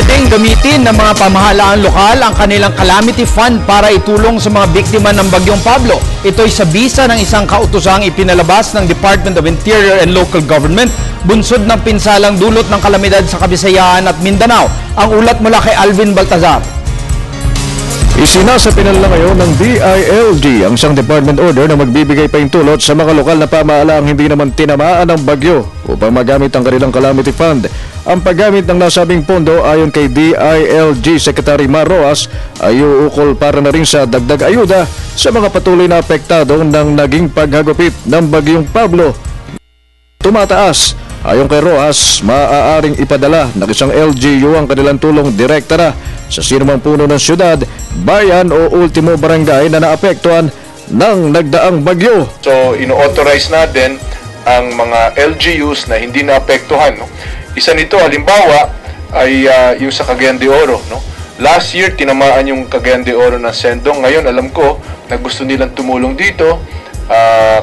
pwedeng gamitin ng mga pamahalaan lokal ang kanilang calamity fund para itulong sa mga biktima ng Bagyong Pablo. Ito'y sa bisa ng isang kautosang ipinalabas ng Department of Interior and Local Government, bunsod ng pinsalang dulot ng kalamidad sa Kabisayaan at Mindanao. Ang ulat mula kay Alvin Baltazar. Isinasapinal na ngayon ng DILG ang isang department order na magbibigay paintulot sa mga lokal na pamahalahang hindi naman tinamaan ng bagyo upang magamit ang kanilang calamity fund. Ang paggamit ng nasabing pondo ayon kay DILG Secretary Mar Rojas ay uukol para na rin sa dagdag ayuda sa mga patuloy na apektado ng naging paghagupit ng Bagyong Pablo. Tumataas. Ayon kay Rojas, maaaring ipadala ng isang LGU ang kanilang tulong direkta na sa sinumang puno ng syudad, bayan o ultimo barangay na naapektuhan ng nagdaang bagyo. So, ino-authorize natin ang mga LGUs na hindi naapektuhan. No? Isa nito, halimbawa, ay yung sa Cagayan de Oro. No? Last year, tinamaan yung Cagayan de Oro ng Sendong. Ngayon, alam ko na gusto nilang tumulong dito.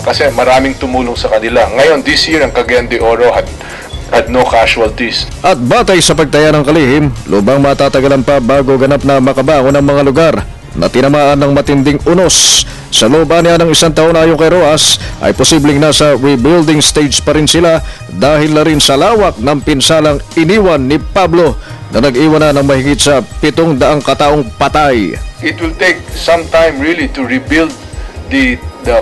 Kasi maraming tumulong sa kanila. Ngayon, this year, ang Cagayan de Oro had no casualties. At batay sa pagtaya ng kalihim, lubang matatagalan pa bago ganap na makabangon ang mga lugar na tinamaan ng matinding unos. Sa looban niya ng isang taon ayon kay Rojas, ay posibleng nasa rebuilding stage pa rin sila dahil na rin sa lawak ng pinsalang iniwan ni Pablo na nag-iwan na ng mahigit sa 700 kataong patay. It will take some time really to rebuild the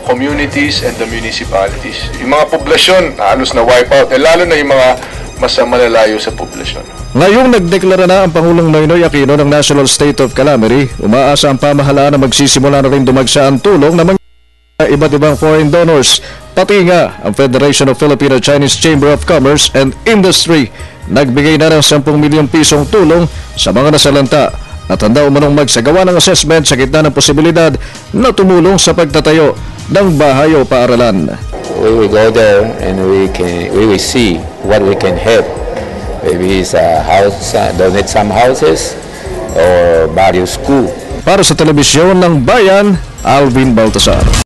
communities and the municipalities. Yung mga poblasyon, halos na wipe out, lalo na yung mga mas malalayo sa poblasyon. Ngayong nagdeklara na ang Pangulong Noynoy Aquino ng National State of Calamity, umaasa ang pamahalaan na magsisimula na rin dumagsa ang tulong ng mga iba't ibang foreign donors. Pati nga ang Federation of Filipino-Chinese Chamber of Commerce and Industry nagbigay na ng 10 milyong pisong tulong sa mga nasalanta at handa umanong magsagawa ng assessment sa gitna ng posibilidad na tumulong sa pagtatayo ng bahay o paaralan. We will go there and we will see what we can help. Maybe it's a house, donate some houses or various school. Para sa telebisyon ng Bayan, Alvin Baltazar.